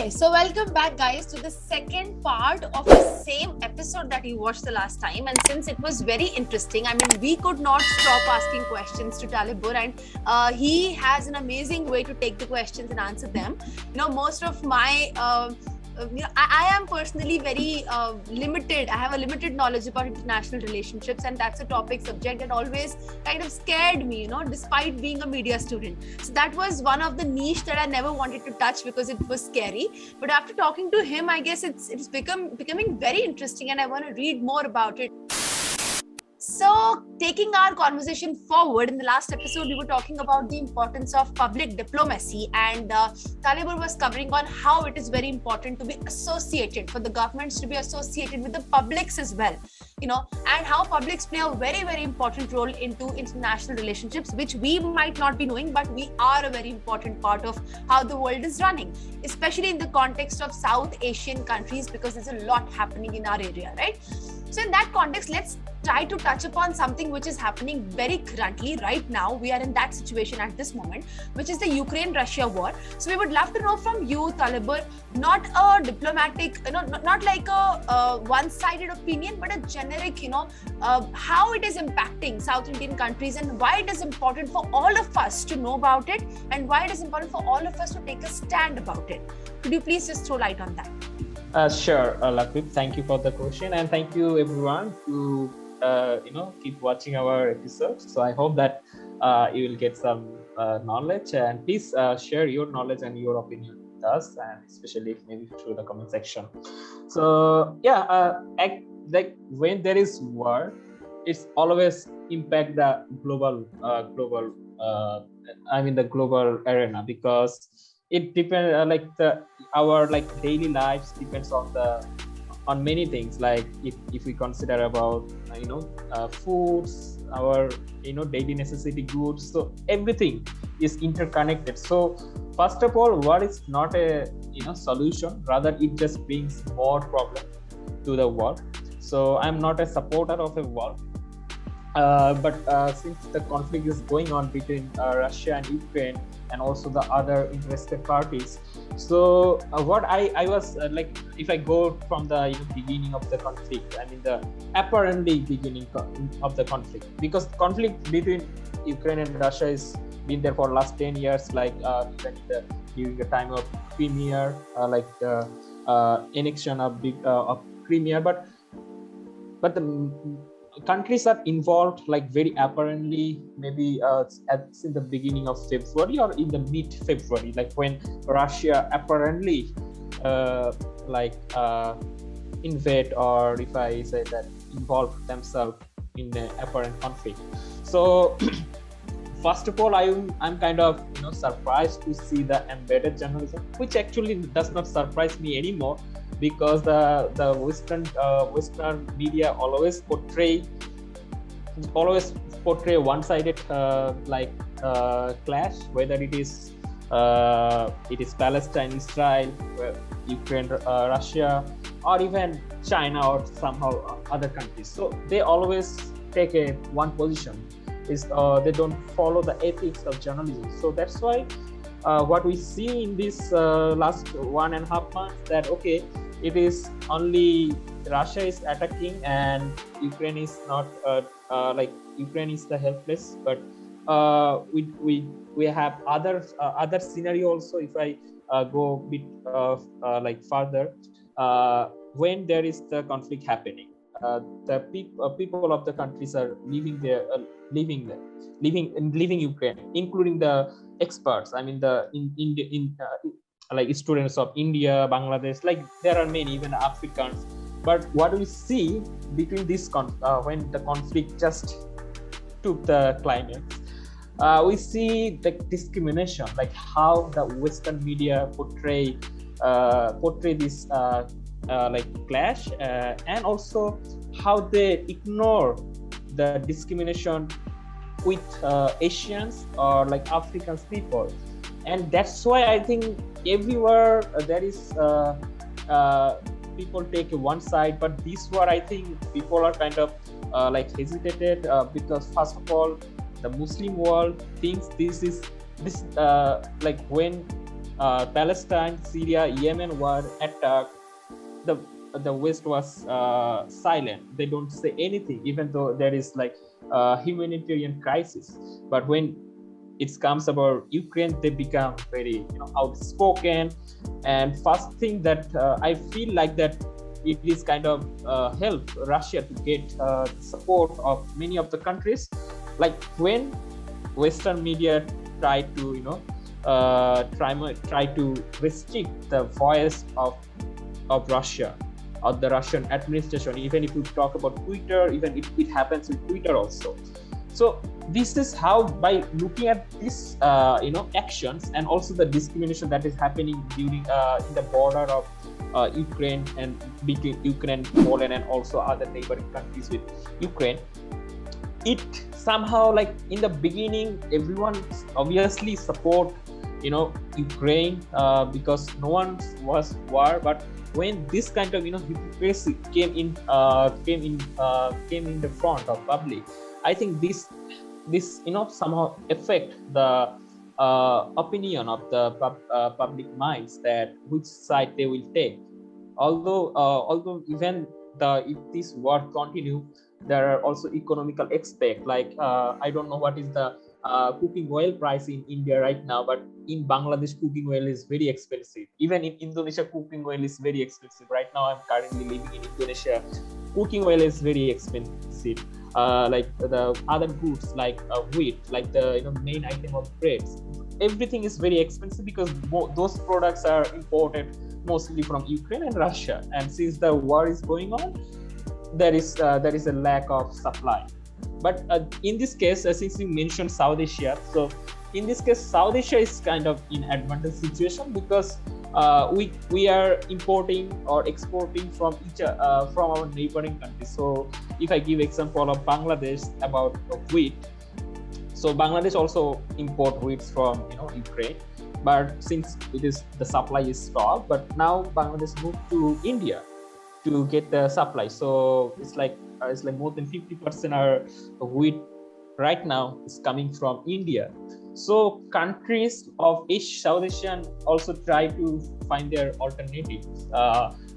Okay, so welcome back, guys, to the second part of the same episode that you watched the last time. And since it was very interesting, I mean, we could not stop asking questions to Talibur, and he has an amazing way to take the questions and answer them. You know, most of my I am personally very limited. I have a limited knowledge about international relationships, and that's a subject that always kind of scared me, you know, despite being a media student. So that was one of the niche that I never wanted to touch because it was scary. But after talking to him, I guess it's becoming very interesting, and I want to read more about it. So, taking our conversation forward, in the last episode, we were talking about the importance of public diplomacy, and Talibur was covering on how it is very important to be associated, for the governments to be associated with the publics as well, you know, and how publics play a very, very important role into international relationships, which we might not be knowing, but we are a very important part of how the world is running, especially in the context of South Asian countries, because there's a lot happening in our area, right? So in that context, let's try to touch upon something which is happening very currently right now. We are in that situation at this moment, which is the Ukraine-Russia war. So we would love to know from you, Talibur, not a diplomatic, you know, not like a one-sided opinion, but a generic, you know, how it is impacting South Indian countries and why it is important for all of us to know about it and why it is important for all of us to take a stand about it. Could you please just throw light on that? Sure, Lakvip. Thank you for the question, and thank you everyone to keep watching our episodes. So I hope that you will get some knowledge, and please share your knowledge and your opinion with us, and especially maybe through the comment section. So like when there is war, it's always impact the global arena, because it depends our daily lives depends on many things. Like if we consider about foods, our daily necessity goods, so everything is interconnected. So first of all, war is not a solution, rather it just brings more problem to the world. So I'm not a supporter of a war, but since the conflict is going on between Russia and Ukraine and also the other interested parties, so what I was if I go from the beginning of the conflict, I mean the apparently beginning of the conflict, because conflict between Ukraine and Russia is been there for last 10 years, even during the time of Crimea, annexion of Crimea, but the countries are involved very apparently, maybe in the beginning of February or in the mid-February, when Russia apparently invade, or if I say that, involve themselves in an apparent conflict. So first of all, I'm kind of surprised to see the embedded journalism, which actually does not surprise me anymore, because the Western media always portray one-sided clash, whether it is Palestine, Israel, Ukraine, Russia, or even China, or somehow other countries. So they always take one position. They don't follow the ethics of journalism. So that's why what we see in this last 1.5 months, that it is only Russia is attacking and Ukraine is not Ukraine is the helpless, but we have other scenario also. If I go a bit further, when there is the conflict happening, the people of the countries are leaving Ukraine, including the experts. I mean students of India, Bangladesh, there are many, even Africans. But what we see between this when the conflict just took the climax, we see the discrimination, how the Western media portray this clash, and also how they ignore the discrimination with Asians or African people. And that's why I think everywhere there is people take one side, but this war, I think people are kind of hesitated, because first of all, the Muslim world thinks when Palestine, Syria, Yemen war attack, the West was silent. They don't say anything, even though there is like a humanitarian crisis. But when it comes about Ukraine, they become very outspoken. And first thing that I feel like that it is kind of help Russia to get support of many of the countries. Like when Western media try to try to restrict the voice of Russia or the Russian administration. Even if we talk about Twitter, even it happens with Twitter also. So this is how, by looking at this actions and also the discrimination that is happening during in the border of Ukraine and between Ukraine, Poland, and also other neighboring countries with Ukraine, it somehow, like in the beginning, everyone obviously support Ukraine because no one was war. But when this kind of hypocrisy came in the front of public, I think this somehow affect the opinion of the public minds, that which side they will take. Although even if this war continue, there are also economical aspect. Like I don't know what is the cooking oil price in India right now, but in Bangladesh cooking oil is very expensive. Even in Indonesia cooking oil is very expensive. Right now I'm currently living in Indonesia. Cooking oil is very expensive. Like the other goods like wheat, like the main item of breads, everything is very expensive because those products are imported mostly from Ukraine and Russia. And since the war is going on, there is a lack of supply. But in this case, since you mentioned South Asia, so in this case South Asia is kind of in advantage situation because we are importing or exporting from our neighboring countries. So if I give example of Bangladesh about wheat, so Bangladesh also import wheat from Ukraine, but since the supply is stopped, but now Bangladesh moved to India to get the supply. So it's like more than 50% of wheat right now is coming from India. So countries of South Asian also try to find their alternatives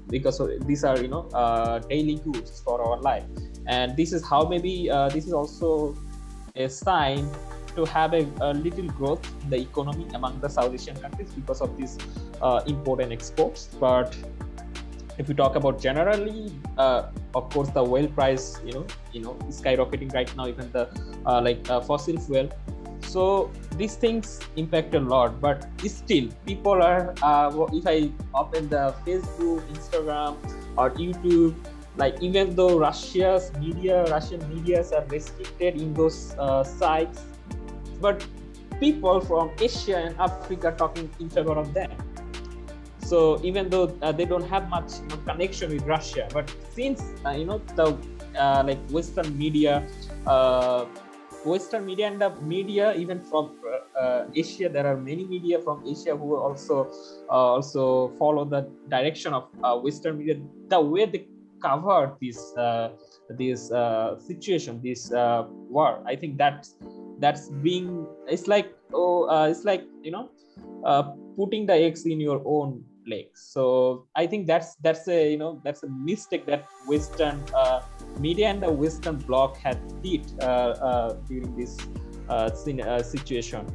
because these are daily goods for our life. And this is how maybe this is also a sign to have a little growth in the economy among the South Asian countries because of these import and exports. But if we talk about generally, of course, the oil price, is skyrocketing right now, even the fossil fuel. So these things impact a lot, but still people are, if I open the Facebook, Instagram or YouTube, like even though Russian medias are restricted in those sites, but people from Asia and Africa talking in favor of them. So even though they don't have much connection with Russia, but since the Western media and the media even from Asia, there are many media from Asia who also follow the direction of Western media. The way they cover this situation, this war, I think that's being, it's like putting the eggs in your own legs. So I think that's a mistake that Western media and the Western bloc had did during this situation.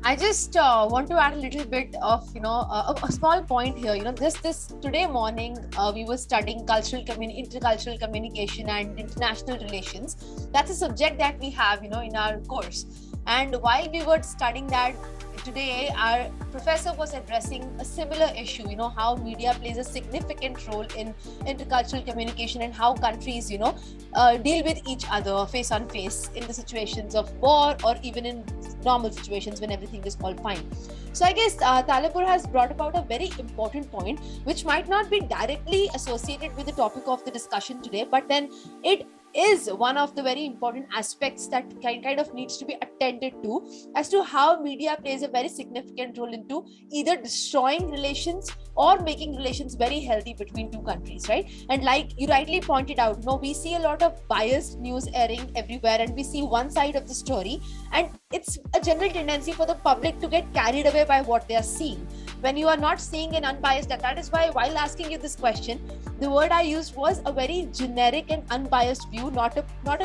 I just want to add a little bit of a small point here. This today morning we were studying intercultural communication and international relations. That's a subject that we have in our course. And while we were studying that today, our professor was addressing a similar issue, how media plays a significant role in intercultural communication and how countries, deal with each other face on face in the situations of war or even in normal situations when everything is all fine. So I guess Talibur has brought about a very important point, which might not be directly associated with the topic of the discussion today, but then it is one of the very important aspects that kind of needs to be attended to, as to how media plays a very significant role into either destroying relations or making relations very healthy between two countries, right? And like you rightly pointed out, we see a lot of biased news airing everywhere, and we see one side of the story, and it's a general tendency for the public to get carried away by what they are seeing. when you are not seeing an unbiased data. That is why while asking you this question, the word I used was a very generic and unbiased view, not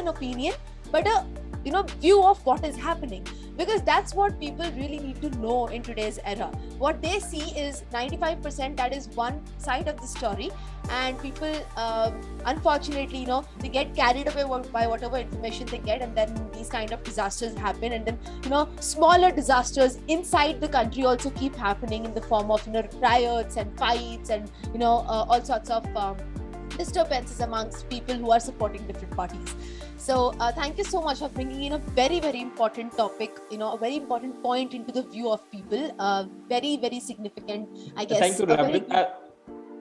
an opinion, but a view of what is happening, because that's what people really need to know in today's era. What they see is 95%, that is one side of the story, and people unfortunately they get carried away by whatever information they get, and then these kind of disasters happen, and then smaller disasters inside the country also keep happening in the form of riots and fights and all sorts of disturbances amongst people who are supporting different parties. So thank you so much for bringing in a very, very important topic, a very important point into the view of people. Very, very significant, I guess. Thank you, Ravin.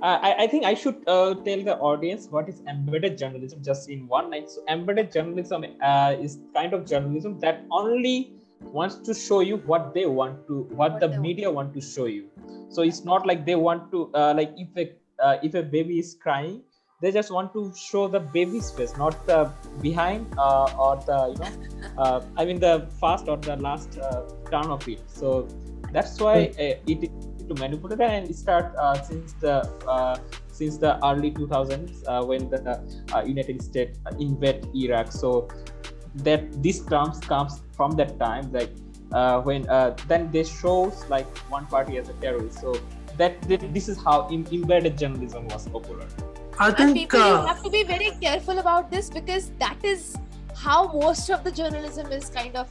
I think I should tell the audience what is embedded journalism just in one line. So embedded journalism is kind of journalism that only wants to show you what they want to, what the media want to show you. So it's not like they want to, like if a baby is crying, they just want to show the baby's face, not the behind or the I mean the first or the last turn of it. So that's why it is to manipulate, and it start since the early 2000s when the United States invade Iraq. So that these terms comes from that time, like when then they shows like one party as a terrorist. So that this is how embedded journalism was popular. I think and people, you have to be very careful about this, because that is how most of the journalism is kind of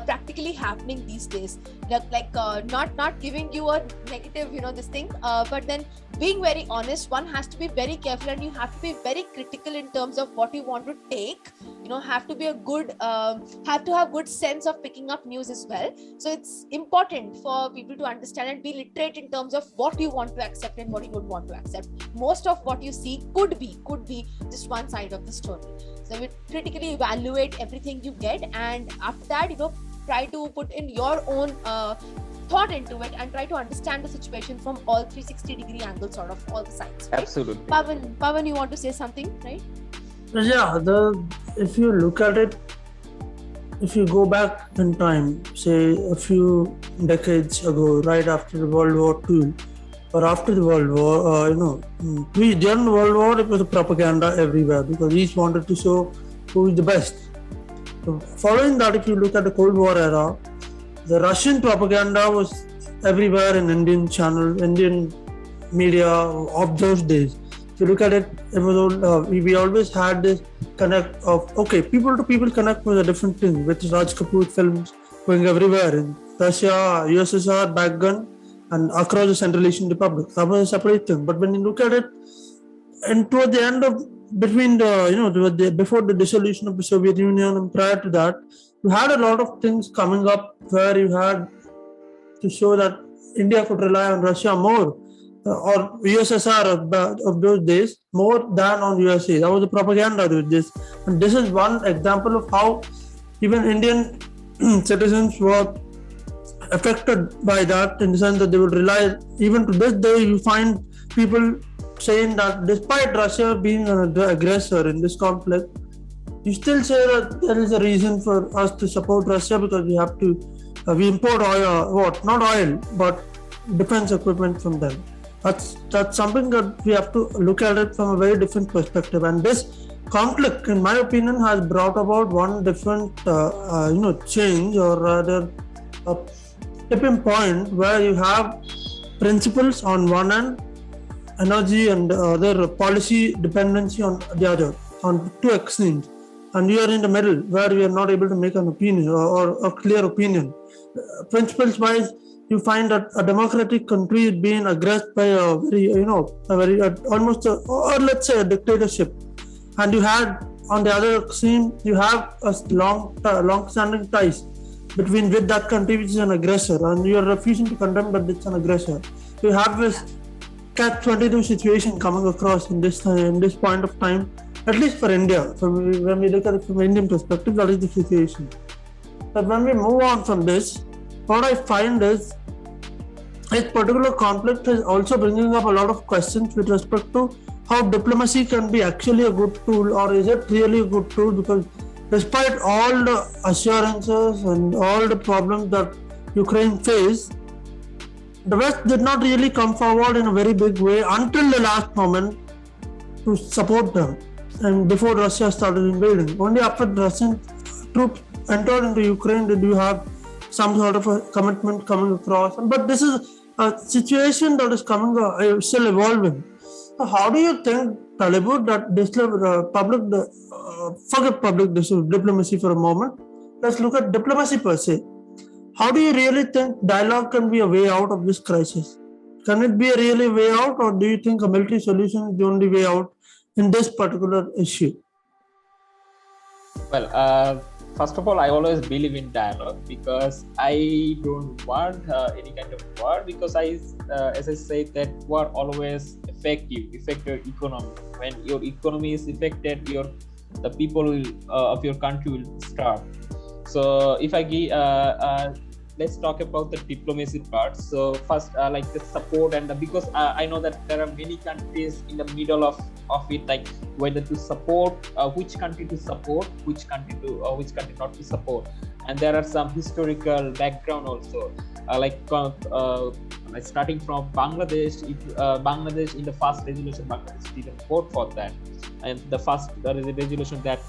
practically happening these days. Like not giving you a negative this thing, but then being very honest. One has to be very careful, and you have to be very critical in terms of what you want to take. Have to be a good have to have good sense of picking up news as well. So it's important for people to understand and be literate in terms of what you want to accept and what you would want to accept. Most of what you see could be just one side of the story. So we critically evaluate everything you get, and after that try to put in your own thought into it, and try to understand the situation from all 360-degree angles, sort of all the sides. Right? Absolutely. Pavan, you want to say something, right? Yeah, if you look at it, if you go back in time, say a few decades ago, right after the World War II, or after the World War, during the World War, it was a propaganda everywhere, because each wanted to show who is the best. So following that, if you look at the Cold War era, the Russian propaganda was everywhere in Indian channels, Indian media of those days. If you look at it, it was we always had this connect of people to people connect was a different thing, with Raj Kapoor films going everywhere in Russia, USSR, back then, and across the Central Asian Republic. That was a separate thing. But when you look at it, and toward the end of between before the dissolution of the Soviet Union and prior to that, you had a lot of things coming up where you had to show that India could rely on Russia more, or USSR of those days, more than on USA. That was the propaganda with this. And this is one example of how even Indian citizens were affected by that, in the sense that they would rely, even to this day, you find people saying that despite Russia being an aggressor in this conflict, you still say that there is a reason for us to support Russia, because we have to, we import oil, not oil, but defense equipment from them. That's something that we have to look at it from a very different perspective. And this conflict, in my opinion, has brought about one different, change, or rather a tipping point, where you have principles on one end, energy and other policy dependency on the other, on two extremes, and you are in the middle, where you are not able to make an opinion or a clear opinion. Principles wise, you find that a democratic country is being aggressed by a very, almost or let's say a dictatorship, and you had on the other extreme, you have a long-standing ties with that country which is an aggressor, and you are refusing to condemn that it's an aggressor. You have this catch-22 situation coming across in this point of time, at least for India. So when we look at it from an Indian perspective, that is the situation. But when we move on from this, what I find is this particular conflict is also bringing up a lot of questions with respect to how diplomacy can be actually a good tool, or is it really a good tool? Because despite all the assurances and all the problems that Ukraine faced, the West did not really come forward in a very big way until the last moment to support them. And before Russia started invading, only after the Russian troops entered into Ukraine did you have some sort of a commitment coming across. But this is a situation that is coming, still evolving. So how do you think, Talibur, that this forget public diplomacy for a moment? Let's look at diplomacy per se. How do you really think dialogue can be a way out of this crisis? Can it be a really way out, or do you think a military solution is the only way out in this particular issue? Well, first of all, I always believe in dialogue because I don't want any kind of war, because as I say, that war always affect your economy. When your economy is affected, the people of your country will starve. So if I give, let's talk about the diplomacy part. So first, like the support because I know that there are many countries in the middle of it, like whether to support, which country to support, which country not to support, and there are some historical background also, like starting from Bangladesh. If Bangladesh in the first resolution, Bangladesh didn't vote for that, and the first resolution that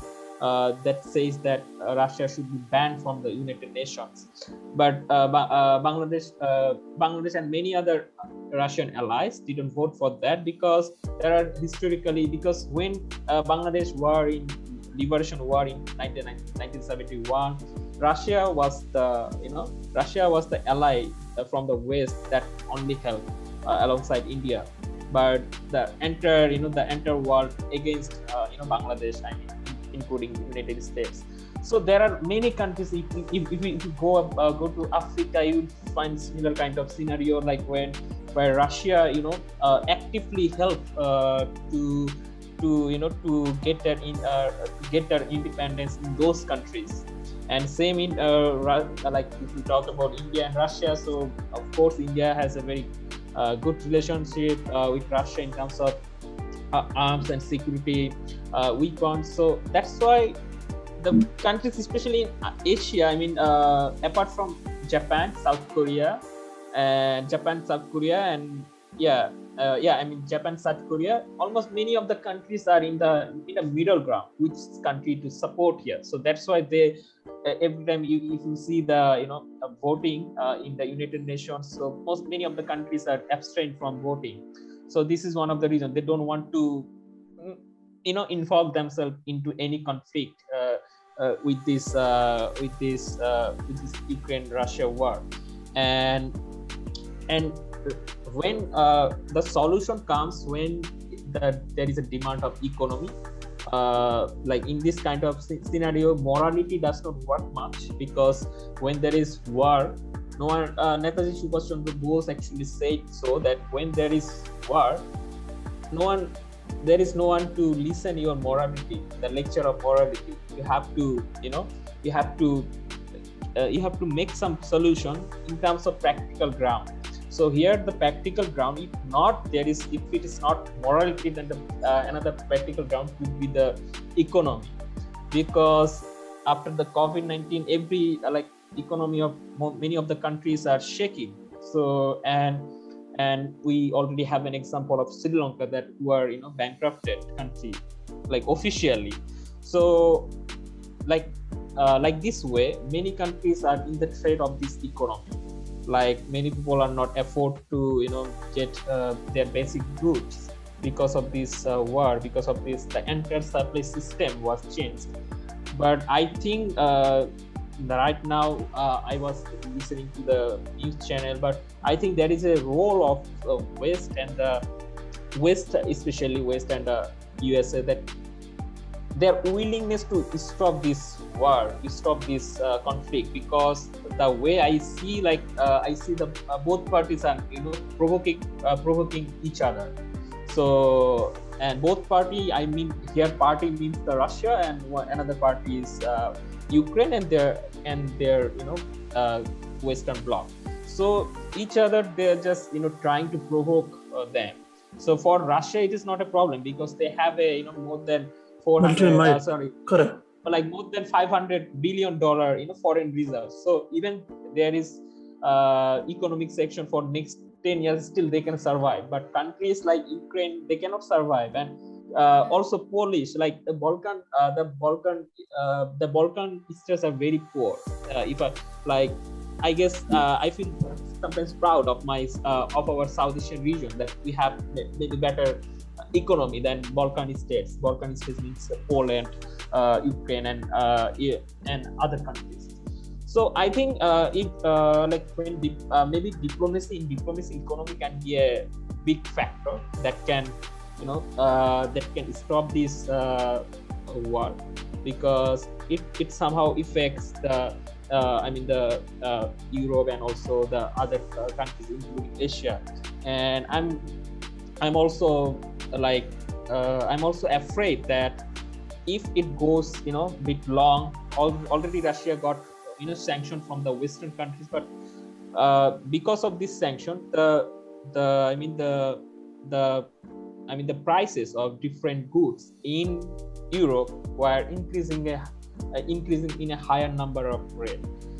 says that Russia should be banned from the United Nations. But Bangladesh and many other Russian allies didn't vote for that because because when Bangladesh liberation war in 1971, Russia was the ally from the West that only helped alongside India. But the entire world against Bangladesh, including United States. So there are many countries. If you go to Africa, you will find similar kind of scenario, like where Russia actively help to get their independence in those countries. And same in like if we talk about India and Russia, so of course India has a very good relationship with Russia in terms of arms and security weapons. So that's why the countries, especially in Asia, apart from Japan, South Korea, Japan, South Korea, almost many of the countries are in the middle ground, which country to support here. So that's why they every time if you see the voting in the United Nations, so many of the countries are abstain from voting. So this is one of the reasons they don't want to involve themselves into any conflict with this Ukraine-Russia war. And when the solution comes, when there is a demand of economy, like in this kind of scenario, morality does not work much, because when there is war, no one, Netaji Subhash Chandra Bose actually said so, that when there is war, there is no one to listen your morality, the lecture of morality. You have to make some solution in terms of practical ground. So here the practical ground, if it is not morality, then another practical ground could be the economy, because after the COVID-19, every economy of many of the countries are shaking. So and we already have an example of Sri Lanka that were bankrupted country, like officially. So like this way, many countries are in the threat of this economy. Like many people are not afford to get their basic goods because of this war, because of this the entire supply system was changed. But I think right now I was listening to the news channel, but I think there is a role of West and the West, especially West and the USA, that their willingness to stop this war, to stop this conflict, because the way I see, I see the both parties are provoking each other. So, and both party, here party means the Russia, and another party is Ukraine and their Western bloc. So each other, they're just trying to provoke them. So for Russia, it is not a problem, because they have a more than 400 correct, like more than $500 billion foreign reserves. So even there is economic section for next 10 years, still they can survive. But countries like Ukraine, they cannot survive. And also Polish, like the Balkan states are very poor. If I like, I guess I feel sometimes proud of our South Asian region, that we have maybe better economy than Balkan states. Balkan states means Poland, Ukraine, and other countries. So I think if like when maybe diplomacy, economy can be a big factor that can stop this war, because it somehow affects the Europe and also the other countries, including Asia. And I'm also afraid that if it goes bit long, already Russia got sanction from the Western countries, but because of this sanction, the prices of different goods in Europe were increasing in a higher number of rate.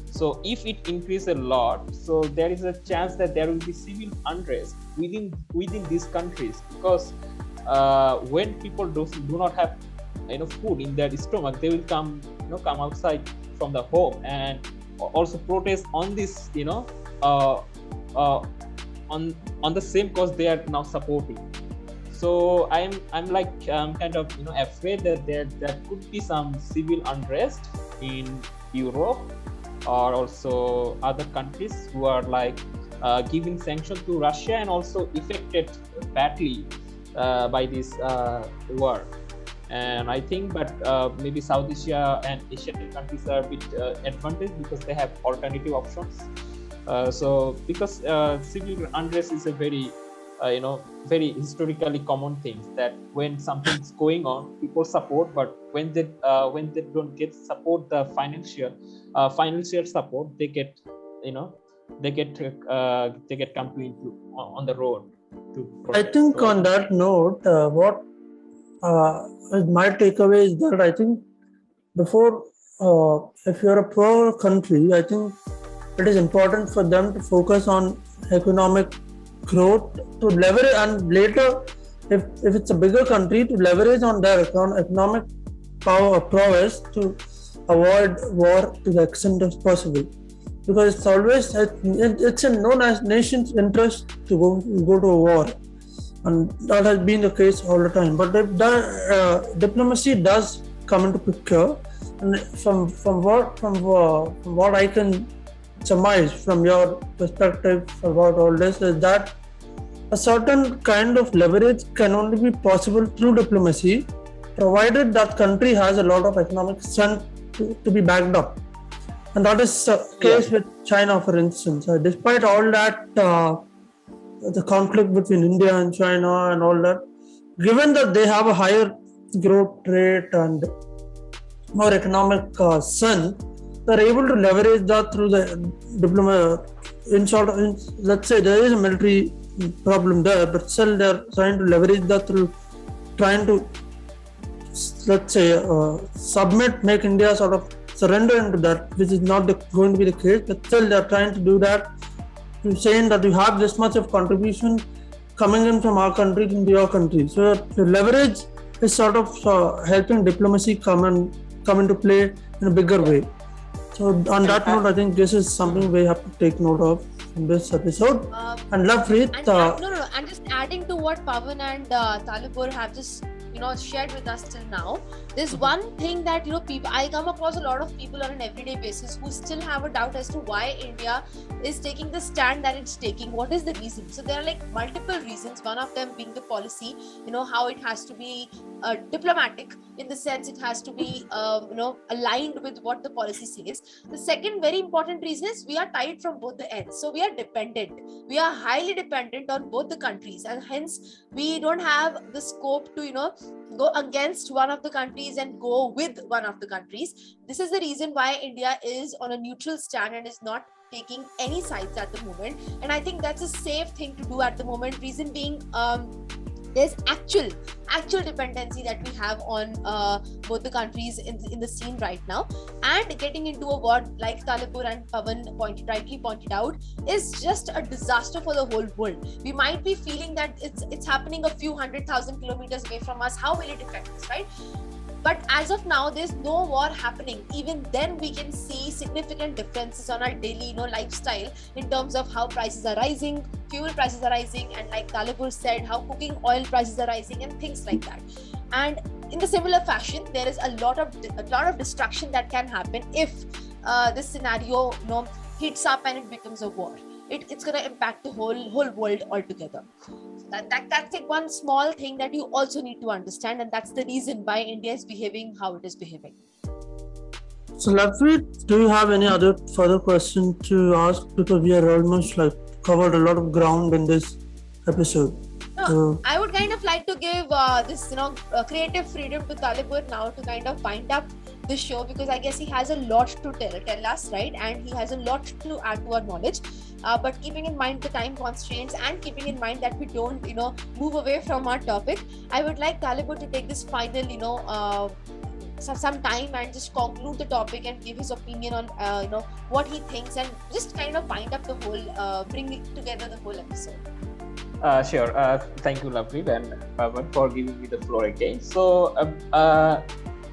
So if it increases a lot, so there is a chance that there will be civil unrest within these countries, because when people do not have food in their stomach, they will come outside from the home and also protest on this on the same cause they are now supporting. So I'm kind of afraid that there could be some civil unrest in Europe or also other countries who are giving sanction to Russia and also affected badly by this war. And I think, but maybe South Asia and Asian countries are a bit advantaged because they have alternative options. So because civil unrest is a very very historically common thing, that when something's going on, people support, but when they don't get support, the financial support, they get come to on the road to protest. I think on that note, what my takeaway is that I think before, if you're a poor country, I think it is important for them to focus on economic growth to leverage, and later, if it's a bigger country, to leverage on their economic prowess to avoid war to the extent as possible. Because it's always it's in no nation's interest to go to a war, and that has been the case all the time. But diplomacy does come into picture, and from what I can surmise from your perspective about all this is that a certain kind of leverage can only be possible through diplomacy, provided that country has a lot of economic strength to be backed up. And that is the case with China, for instance. Despite all that, the conflict between India and China and all that, given that they have a higher growth rate and more economic strength, they're able to leverage that through the let's say there is a military problem there, but still they're trying to leverage that through trying to, let's say, make India sort of surrender into that, which is not going to be the case, but still they're trying to do that, to saying that you have this much of contribution coming in from our country into your country. So the leverage is sort of helping diplomacy come into play in a bigger way. So on that note, I think this is something we have to take note of in this episode. And Lovepreet, and just adding to what Pavan and Talibur have just shared with us till now, there's one thing that people, I come across a lot of people on an everyday basis who still have a doubt as to why India is taking the stand that it's taking. What is the reason? So there are multiple reasons, one of them being the policy, how it has to be diplomatic, in the sense it has to be aligned with what the policy says. The second very important reason is we are tied from both the ends, so we are highly dependent on both the countries, and hence we don't have the scope to go against one of the countries and go with one of the countries. This is the reason why India is on a neutral stand and is not taking any sides at the moment, and I think that's a safe thing to do at the moment. Reason being, there's actual dependency that we have on both the countries in the scene right now, and getting into a war, like Talibur and Pavan rightly pointed out, is just a disaster for the whole world. We might be feeling that it's happening a few 100,000 kilometers away from us. How will it affect us, right? But as of now, there's no war happening. Even then, we can see significant differences on our daily, lifestyle, in terms of how prices are rising, fuel prices are rising, and like Talibur said, how cooking oil prices are rising, and things like that. And in the similar fashion, there is a lot of destruction that can happen if this scenario, heats up and it becomes a war. It's going to impact the whole world altogether. So that's like one small thing that you also need to understand, and that's the reason why India is behaving how it is behaving. So Lavpreet, do you have any other further question to ask? Because we are almost covered a lot of ground in this episode. I would kind of like to give this creative freedom to Talibur now to kind of wind up this show, because I guess he has a lot to tell us, right? And he has a lot to add to our knowledge. But keeping in mind the time constraints, and keeping in mind that we don't, move away from our topic, I would like Talibur to take this final, some time and just conclude the topic and give his opinion on, what he thinks, and just kind of wind up the whole, bring together the whole episode. Sure. Thank you, Lavpreet and Pavan, for giving me the floor again. So,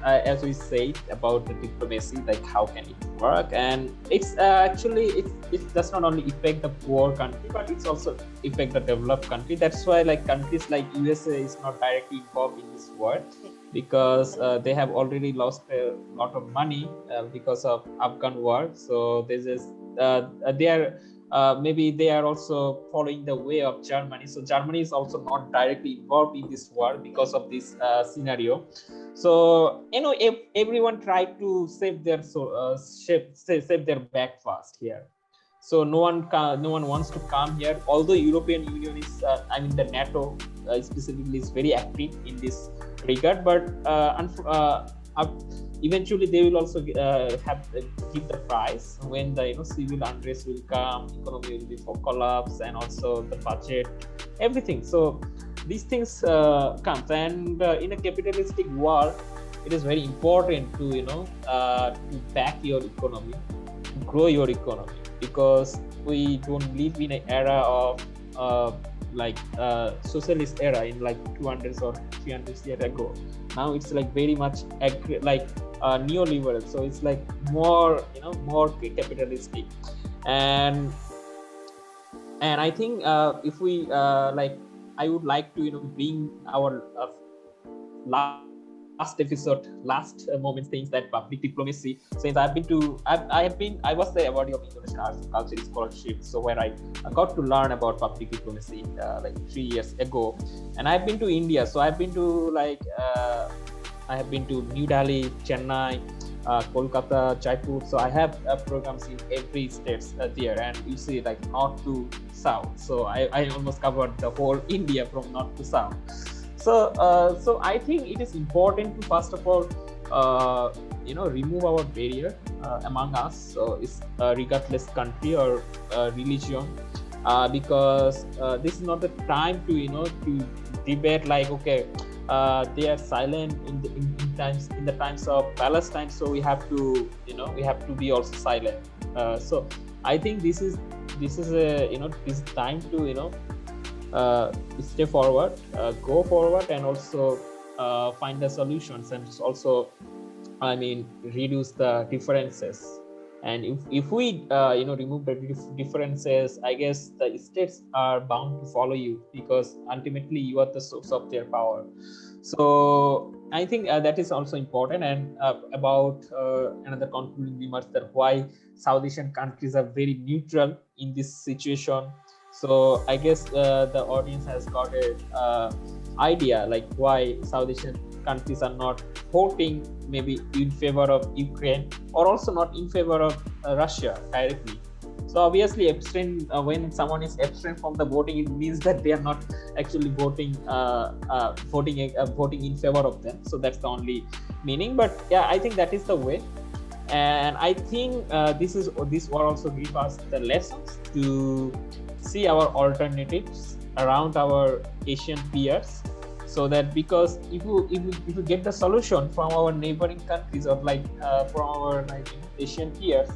as we said about the diplomacy, like how can it work, and it's actually it does not only affect the poor country, but it's also affect the developed country. That's why countries like USA is not directly involved in this war, because they have already lost a lot of money because of Afghan war. So this is they are. Maybe they are also following the way of Germany. So Germany is also not directly involved in this war because of this scenario. So if everyone tried to save their save their back fast here. So no one wants to come here. Although European Union is, the NATO specifically is very active in this regard, but eventually they will also have give the price when the civil unrest will come, economy will be for collapse, and also the budget, everything. So these things come, and in a capitalistic world, it is very important to to back your economy, to grow your economy, because we don't live in an era of socialist era in 200 or 300 years ago. Now it's very much neoliberal, so it's more more capitalistic, and I think if we I would like to bring our last episode, last moments things, that public diplomacy. Since I was the awardee of Indonesian Arts and Culture Scholarship, so where I got to learn about public diplomacy 3 years ago, and I've been to India. So I've been to I have been to New Delhi, Chennai, Kolkata, Jaipur. So I have programs in every state there, and you see north to south. So I almost covered the whole India from north to south. So I think it is important to first of all remove our barrier among us. So it's regardless country or religion, because this is not the time to to debate they are silent in the times of Palestine, so we have to be also silent. So I think this is a this time to stay forward, go forward, and also find the solutions, and also reduce the differences. And if we remove the differences, I guess the states are bound to follow you, because ultimately you are the source of their power. So I think that is also important. And about another concluding remarks, that why South Asian countries are very neutral in this situation. So I guess the audience has got a idea why South Asian countries are not voting maybe in favor of Ukraine, or also not in favor of Russia directly. So obviously when someone is abstain from the voting, it means that they are not actually voting in favor of them. So that's the only meaning. But yeah, I think that is the way. And I think this will also give us the lessons to see our alternatives around our Asian peers, So that, because if you get the solution from our neighboring countries, or like from our like Asian peers,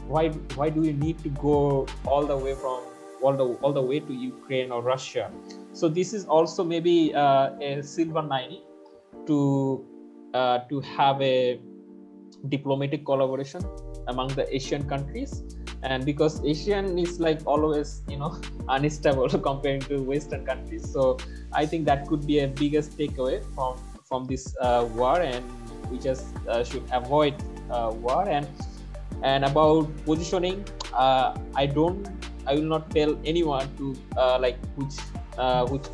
why do you need to go all the way from all the way to Ukraine or Russia? So this is also maybe a silver lining to have a diplomatic collaboration among the Asian countries. And because Asian is like always unstable comparing to Western countries, so I think that could be a biggest takeaway from this war, and we just should avoid war. And about positioning, I will not tell anyone to like which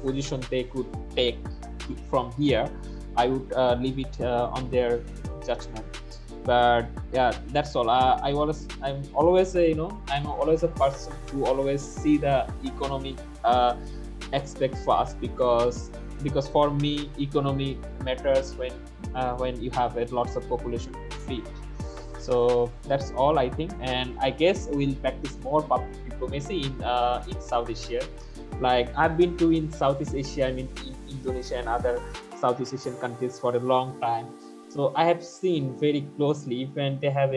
position they could take from here. I would leave it on their judgment. But yeah, that's all. I'm always a person who always see the economic aspect first, because for me economy matters when you have lots of population to feed. So that's all, I think. And I guess we'll practice more public diplomacy in South Asia. Like I've been to in Southeast Asia, I mean in Indonesia and other Southeast Asian countries for a long time. So I have seen very closely when they have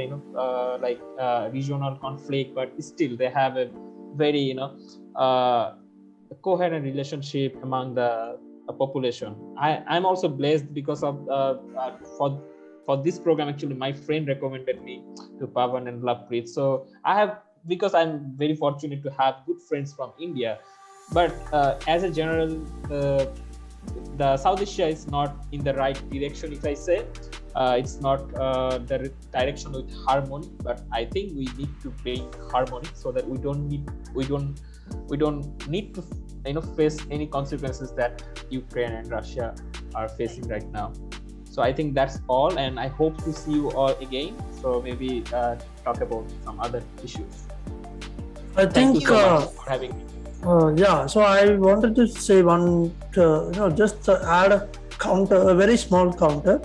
regional conflict, but still they have a very coherent relationship among the population. I'm also blessed because of for this program. Actually, my friend recommended me to Pavan and Lovepreet. So because I'm very fortunate to have good friends from India. But as a general, the South Asia is not in the right direction, if I say. It's not the direction with harmony, but I think we need to bring harmony so that we don't need to face any consequences that Ukraine and Russia are facing right now. So I think that's all, and I hope to see you all again. So maybe talk about some other issues. Thank you so much for having me. Yeah, so I wanted to say one, just to add a very small counter.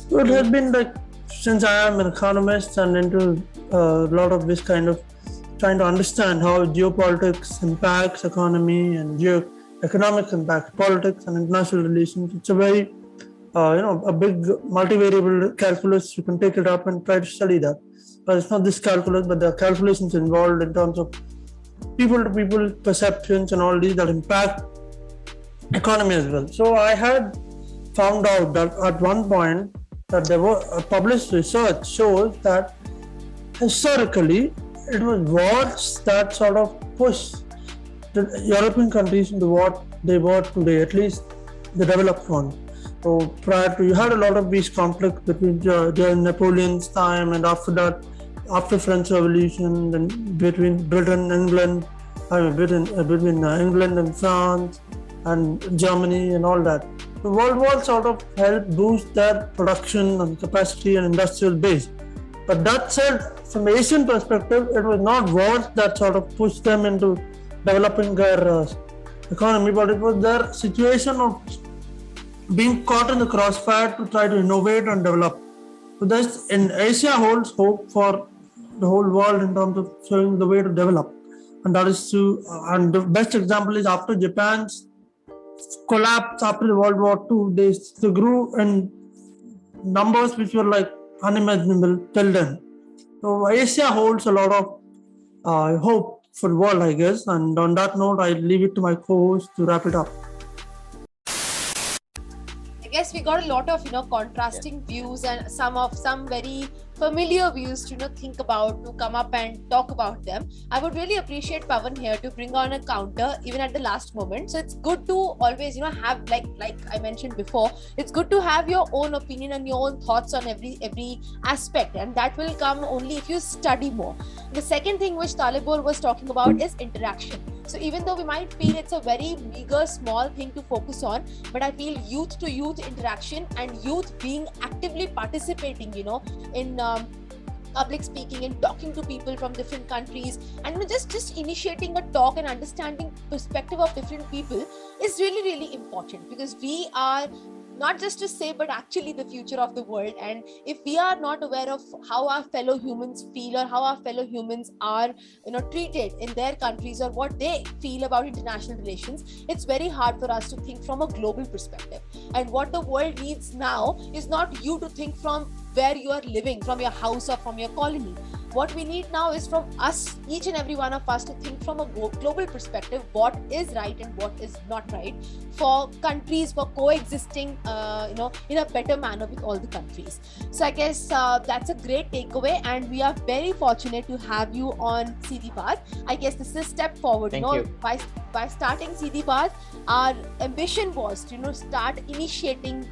It has been like, since I am an economist and into a lot of this kind of trying to understand how geopolitics impacts economy and economics impacts politics and international relations. It's a very, a big multivariable calculus. You can take it up and try to study that. But it's not this calculus, but the calculations involved in terms of people-to-people perceptions and all these that impact economy as well. So I had found out that at one point that there were published research shows that historically it was wars that sort of pushed the European countries into what they were today, at least the developed ones. So prior to, you had a lot of these conflicts during Napoleon's time, and after that, after French Revolution, and between England and France and Germany and all that. The World War sort of helped boost their production and capacity and industrial base. But that said, from the Asian perspective, it was not wars that sort of pushed them into developing their economy, but it was their situation of being caught in the crossfire to try to innovate and develop. So this in Asia holds hope for the whole world in terms of showing the way to develop. And that is true. And the best example is after Japan's collapse after the World War II, they grew in numbers which were like unimaginable till then. So Asia holds a lot of hope for the world, I guess. And on that note, I leave it to my co-host to wrap it up. I guess we got a lot of contrasting views and some very familiar views to think about, to come up and talk about them. I would really appreciate Pavan here to bring on a counter even at the last moment. So it's good to always have like I mentioned before, it's good to have your own opinion and your own thoughts on every aspect, and that will come only if you study more. The second thing which Talibor was talking about is interaction. So even though we might feel it's a very meager, small thing to focus on, but I feel youth to youth interaction and youth being actively participating, in public speaking and talking to people from different countries, and just initiating a talk and understanding perspective of different people is really, really important, because we are not just to say, but actually the future of the world. And if we are not aware of how our fellow humans feel, or how our fellow humans are, treated in their countries, or what they feel about international relations, it's very hard for us to think from a global perspective. And what the world needs now is not you to think from where you are living, from your house or from your colony. What we need now is from us, each and every one of us, to think from a global perspective, what is right and what is not right for countries, for coexisting, in a better manner with all the countries. So I guess that's a great takeaway, and we are very fortunate to have you on CD Baat. I guess this is a step forward. Thank you. By starting CD Baat, our ambition was to start initiating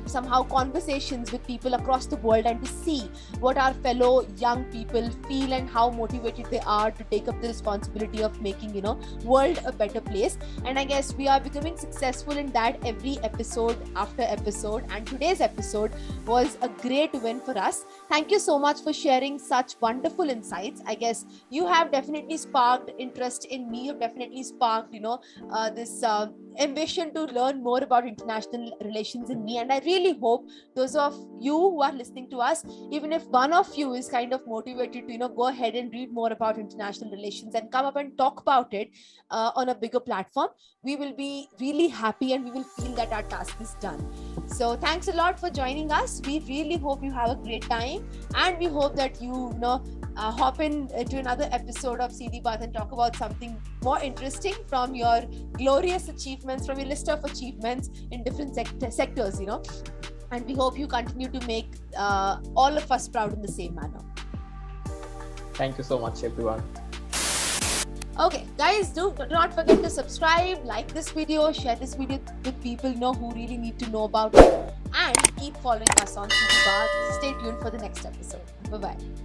somehow conversations with people across the world, and to see what our fellow young people feel and how motivated they are to take up the responsibility of making world a better place. And I guess we are becoming successful in that every episode after episode, and today's episode was a great win for us. Thank you so much for sharing such wonderful insights. I guess you have definitely sparked interest in me. You've definitely sparked this ambition to learn more about international relations in me. And I really hope those of you who are listening to us, even if one of you is kind of motivated to go ahead and read more about international relations and come up and talk about it on a bigger platform, we will be really happy, and we will feel that our task is done. So thanks a lot for joining us. We really hope you have a great time, and we hope that you hop in to another episode of CD Baat and talk about something more interesting from your glorious achievements, from your list of achievements in different sectors, and we hope you continue to make all of us proud in the same manner. Thank you so much, everyone. Okay, guys, do not forget to subscribe, like this video, share this video with people who really need to know about it, and keep following us on CD Baat. Stay tuned for the next episode. Bye-bye.